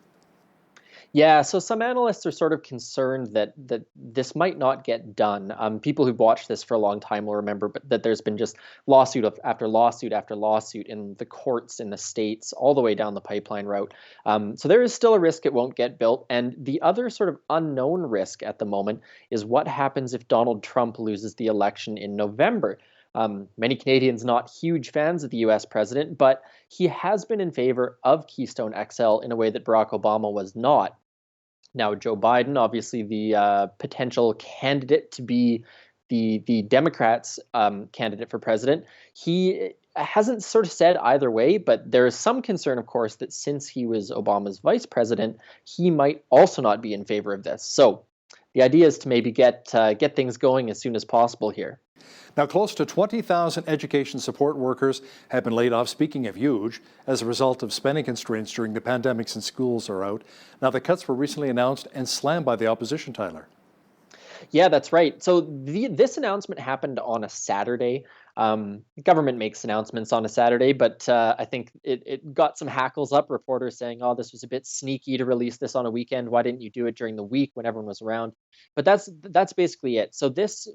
Yeah, so some analysts are sort of concerned that this might not get done. People who've watched this for a long time will remember that there's been just lawsuit after lawsuit after lawsuit in the courts in the states, all the way down the pipeline route. So there is still a risk it won't get built. And the other sort of unknown risk at the moment is what happens if Donald Trump loses the election in November. Many Canadians not huge fans of the U.S. president, but he has been in favor of Keystone XL in a way that Barack Obama was not. Now, Joe Biden, obviously the potential candidate to be the Democrats' candidate for president, he hasn't sort of said either way, but there is some concern, of course, that since he was Obama's vice president, he might also not be in favor of this. So the idea is to maybe get things going as soon as possible here. Now, close to 20,000 education support workers have been laid off, speaking of huge, as a result of spending constraints during the pandemic since schools are out. Now, the cuts were recently announced and slammed by the opposition, Tyler. Yeah, that's right. So this announcement happened on a Saturday. Government makes announcements on a Saturday, but I think it got some hackles up. Reporters saying, "Oh, this was a bit sneaky to release this on a weekend. Why didn't you do it during the week when everyone was around?" But that's basically it. So this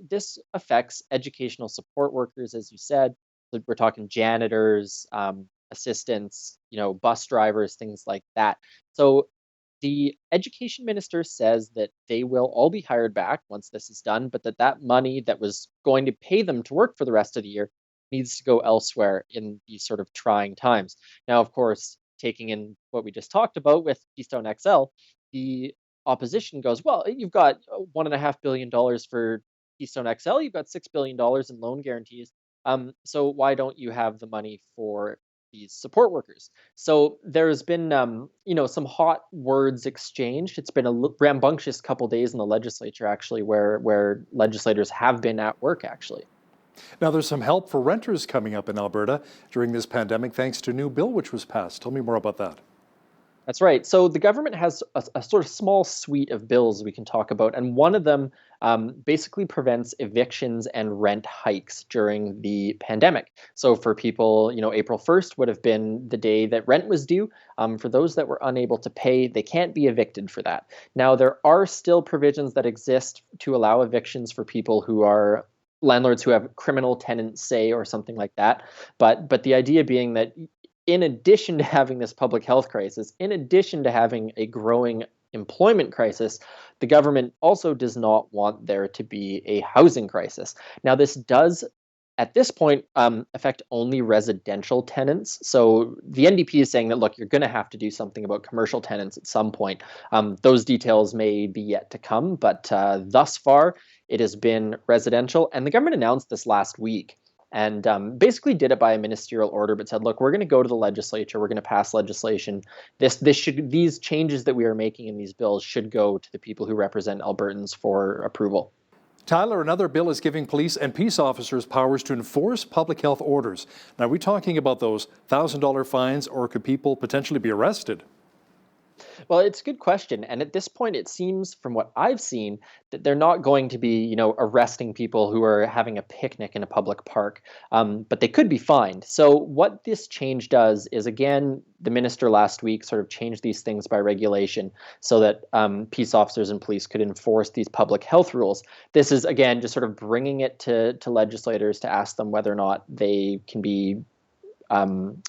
affects educational support workers, as you said. So we're talking janitors, assistants, bus drivers, things like that. So the education minister says that they will all be hired back once this is done, but that money that was going to pay them to work for the rest of the year needs to go elsewhere in these sort of trying times. Now, of course, taking in what we just talked about with Keystone XL, the opposition goes, well, you've got $1.5 billion for Keystone XL, you've got $6 billion in loan guarantees. So why don't you have the money for these support workers. So there's been, some hot words exchanged. It's been a rambunctious couple days in the legislature, actually, where legislators have been at work, actually. Now, there's some help for renters coming up in Alberta during this pandemic, thanks to a new bill which was passed. Tell me more about that. That's right. So the government has a sort of small suite of bills we can talk about, and one of them basically prevents evictions and rent hikes during the pandemic. So for people, April 1st would have been the day that rent was due. For those that were unable to pay, they can't be evicted for that. Now, there are still provisions that exist to allow evictions for people who are landlords who have criminal tenants, say, or something like that. But the idea being that in addition to having this public health crisis, in addition to having a growing employment crisis, the government also does not want there to be a housing crisis. Now, this does, at this point, affect only residential tenants. So the NDP is saying that, look, you're going to have to do something about commercial tenants at some point. Those details may be yet to come, but thus far, it has been residential. And the government announced this last week. And basically did it by a ministerial order, but said, look, we're going to go to the legislature. We're going to pass legislation. These changes that we are making in these bills should go to the people who represent Albertans for approval. Tyler, another bill is giving police and peace officers powers to enforce public health orders. Now, are we talking about those $1,000 fines, or could people potentially be arrested? Well, it's a good question. And at this point, it seems from what I've seen that they're not going to be, arresting people who are having a picnic in a public park, but they could be fined. So what this change does is, again, the minister last week sort of changed these things by regulation so that peace officers and police could enforce these public health rules. This is, again, just sort of bringing it to legislators to ask them whether or not they can be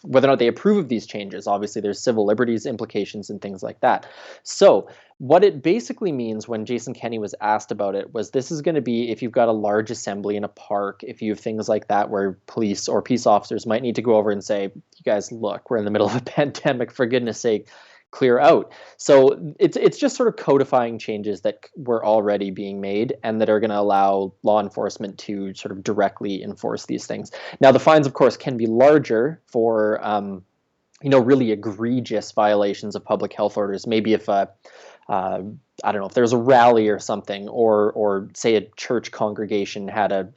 whether or not they approve of these changes. Obviously, there's civil liberties implications and things like that. So what it basically means when Jason Kenney was asked about it was this is going to be if you've got a large assembly in a park, if you have things like that where police or peace officers might need to go over and say, you guys, look, we're in the middle of a pandemic, for goodness sake, clear out. So it's just sort of codifying changes that were already being made and that are going to allow law enforcement to sort of directly enforce these things. Now, the fines, of course, can be larger for really egregious violations of public health orders. Maybe if I don't know, if there's a rally or something, or say a church congregation had a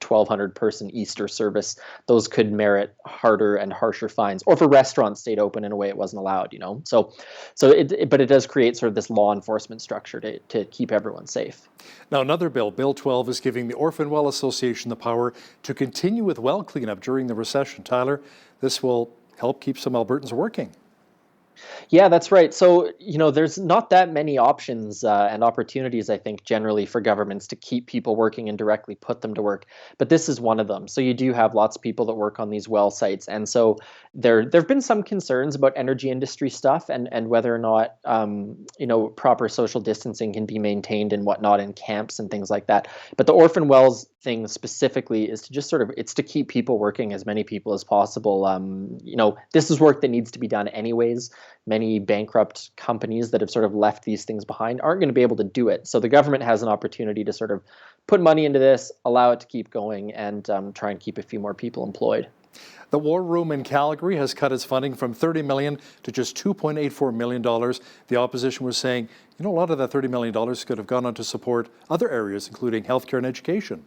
1,200 person Easter service, those could merit harder and harsher fines. Or if a restaurant stayed open in a way it wasn't allowed, but it does create sort of this law enforcement structure to keep everyone safe. Now, another bill, Bill 12, is giving the Orphan Well Association the power to continue with well cleanup during the recession. Tyler, this will help keep some Albertans working. Yeah, that's right. So, there's not that many options and opportunities, I think, generally for governments to keep people working and directly put them to work. But this is one of them. So you do have lots of people that work on these well sites. And so there have been some concerns about energy industry stuff and whether or not, proper social distancing can be maintained and whatnot in camps and things like that. But the orphan wells thing specifically is to just it's to keep people working, as many people as possible. This is work that needs to be done anyways. Many bankrupt companies that have sort of left these things behind aren't going to be able to do it. So the government has an opportunity to sort of put money into this, allow it to keep going, and try and keep a few more people employed. The War Room in Calgary has cut its funding from $30 million to just $2.84 million. The opposition was saying, a lot of that $30 million could have gone on to support other areas, including healthcare and education.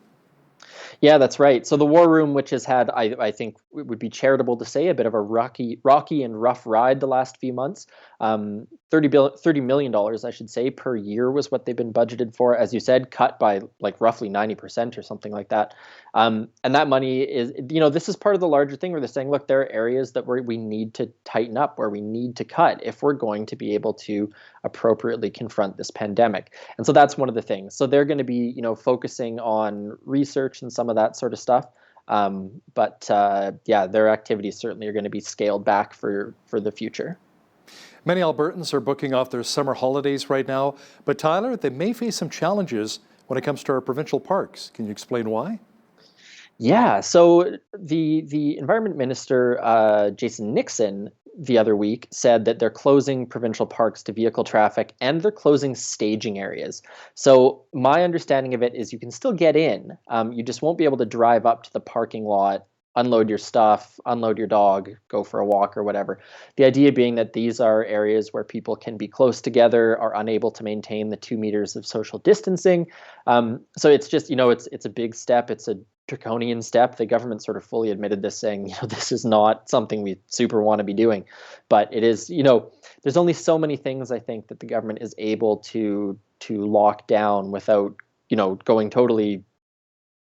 Yeah, that's right. So the War Room, which has had, I think it would be charitable to say, a bit of a rocky and rough ride the last few months. $30 million, I should say, per year was what they've been budgeted for. As you said, cut by like roughly 90% or something like that. And that money is, this is part of the larger thing where they're saying, look, there are areas that we need to tighten up, where we need to cut if we're going to be able to appropriately confront this pandemic. And so that's one of the things. So they're going to be, focusing on research and some of that sort of stuff. But their activities certainly are going to be scaled back for the future. Many Albertans are booking off their summer holidays right now, but Tyler, they may face some challenges when it comes to our provincial parks. Can you explain why? Yeah, so the Environment Minister, Jason Nixon, the other week said that they're closing provincial parks to vehicle traffic and they're closing staging areas. So my understanding of it is you can still get in. You just won't be able to drive up to the parking lot unload your stuff, unload your dog, go for a walk or whatever. The idea being that these are areas where people can be close together, are unable to maintain the 2 meters of social distancing. So it's just, it's a big step. It's a draconian step. The government sort of fully admitted this, saying, this is not something we super want to be doing. But it is, there's only so many things I think that the government is able to lock down without, going totally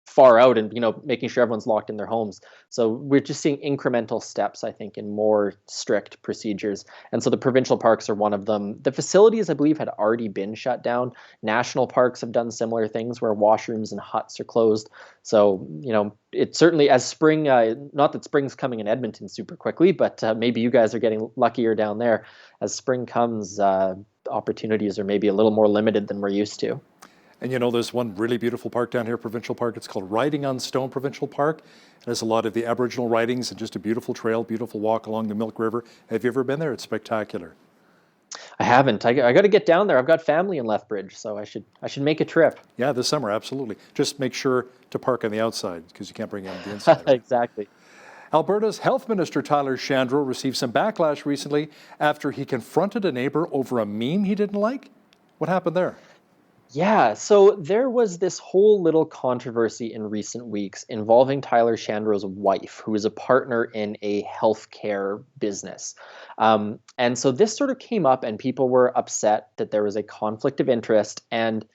far out and making sure everyone's locked in their homes. So we're just seeing incremental steps, I think, in more strict procedures. And so the provincial parks are one of them. The facilities, I believe, had already been shut down. National parks have done similar things where washrooms and huts are closed. So it certainly, as spring, not that spring's coming in Edmonton super quickly, but maybe you guys are getting luckier down there. As spring comes, opportunities are maybe a little more limited than we're used to. And there's one really beautiful park down here, Provincial Park. It's called Riding on Stone Provincial Park. It has a lot of the Aboriginal ridings and just a beautiful trail, beautiful walk along the Milk River. Have you ever been there? It's spectacular. I haven't. I got to get down there. I've got family in Lethbridge, so I should make a trip. Yeah, this summer, absolutely. Just make sure to park on the outside because you can't bring it on the inside. Right? Exactly. Alberta's Health Minister Tyler Shandro received some backlash recently after he confronted a neighbor over a meme he didn't like. What happened there? Yeah, so there was this whole little controversy in recent weeks involving Tyler Shandro's wife, who is a partner in a healthcare business. And so this sort of came up and people were upset that there was a conflict of interest, and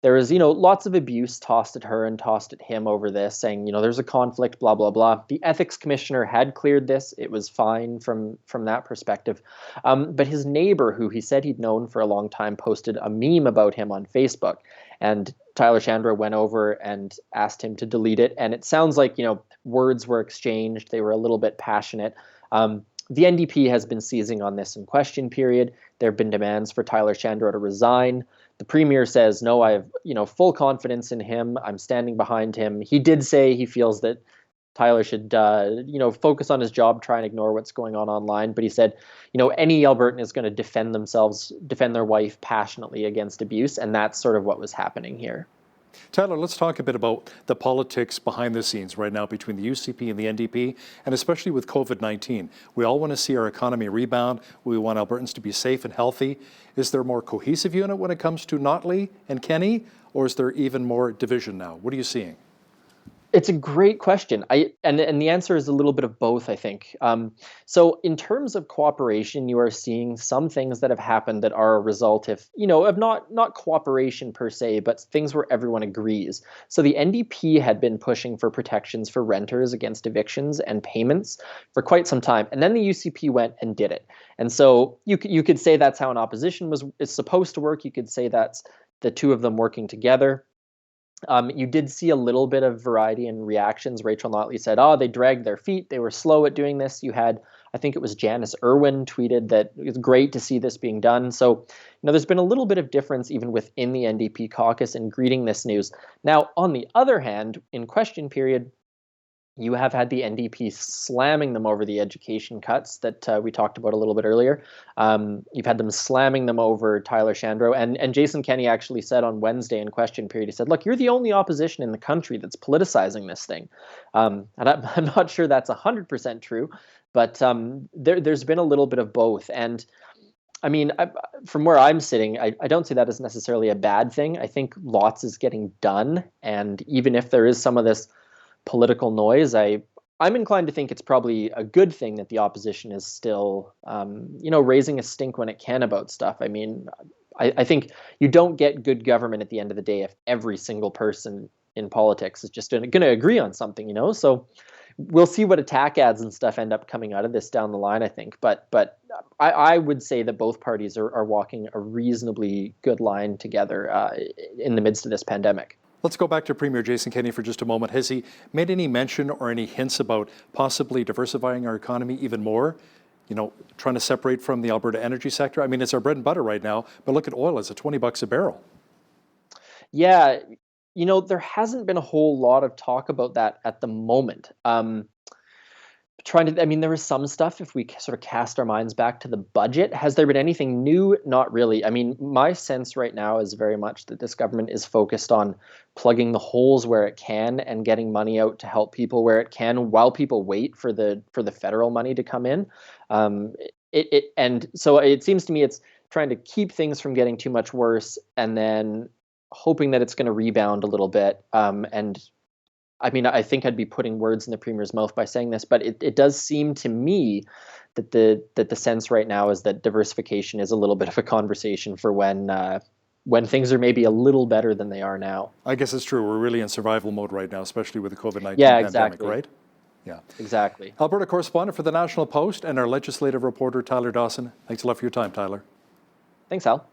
there was, lots of abuse tossed at her and tossed at him over this, saying, there's a conflict, blah, blah, blah. The ethics commissioner had cleared this. It was fine from that perspective. But his neighbor, who he said he'd known for a long time, posted a meme about him on Facebook. And Tyler Shandro went over and asked him to delete it. And it sounds like, words were exchanged. They were a little bit passionate. The NDP has been seizing on this in question period. There have been demands for Tyler Shandro to resign. The premier says, no, I have, full confidence in him. I'm standing behind him. He did say he feels that Tyler should, focus on his job, try and ignore what's going on online. But he said, any Albertan is going to defend their wife passionately against abuse. And that's sort of what was happening here. Tyler, let's talk a bit about the politics behind the scenes right now between the UCP and the NDP, and especially with COVID-19. We all want to see our economy rebound. We want Albertans to be safe and healthy. Is there a more cohesive unit when it comes to Notley and Kenny, or is there even more division now? What are you seeing? It's a great question. And the answer is a little bit of both, I think. So in terms of cooperation, you are seeing some things that have happened that are a result of not cooperation per se, but things where everyone agrees. So the NDP had been pushing for protections for renters against evictions and payments for quite some time. And then the UCP went and did it. And so you could say that's how an opposition is supposed to work. You could say that's the two of them working together. You did see a little bit of variety in reactions. Rachel Notley said, they dragged their feet. They were slow at doing this. You had, I think it was Janice Irwin tweeted that it's great to see this being done. So, there's been a little bit of difference even within the NDP caucus in greeting this news. Now, on the other hand, in question period, you have had the NDP slamming them over the education cuts that we talked about a little bit earlier. You've had them slamming them over Tyler Shandro. And Jason Kenney actually said on Wednesday in question period, he said, look, you're the only opposition in the country that's politicizing this thing. And I'm not sure that's 100% true, but there's been a little bit of both. And I mean, from where I'm sitting, I don't see that as necessarily a bad thing. I think lots is getting done. And even if there is some of this political noise, I'm inclined to think it's probably a good thing that the opposition is still, raising a stink when it can about stuff. I mean, I think you don't get good government at the end of the day if every single person in politics is just going to agree on something, So we'll see what attack ads and stuff end up coming out of this down the line, I think. But I would say that both parties are walking a reasonably good line together in the midst of this pandemic. Let's go back to Premier Jason Kenney for just a moment. Has he made any mention or any hints about possibly diversifying our economy even more? Trying to separate from the Alberta energy sector? I mean, it's our bread and butter right now, but look at oil, it's at $20 a barrel. Yeah, there hasn't been a whole lot of talk about that at the moment. there was some stuff, if we sort of cast our minds back to the budget. Has there been anything new? Not really. I mean, my sense right now is very much that this government is focused on plugging the holes where it can and getting money out to help people where it can while people wait for the federal money to come in. And so it seems to me it's trying to keep things from getting too much worse and then hoping that it's going to rebound a little bit. And I mean, I think I'd be putting words in the Premier's mouth by saying this, but it does seem to me that the sense right now is that diversification is a little bit of a conversation for when things are maybe a little better than they are now. I guess it's true. We're really in survival mode right now, especially with the COVID-19 pandemic, exactly. right? Yeah, exactly. Alberta correspondent for the National Post and our legislative reporter, Tyler Dawson. Thanks a lot for your time, Tyler. Thanks, Hal.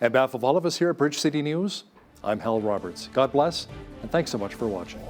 On behalf of all of us here at Bridge City News, I'm Hal Roberts. God bless, and thanks so much for watching.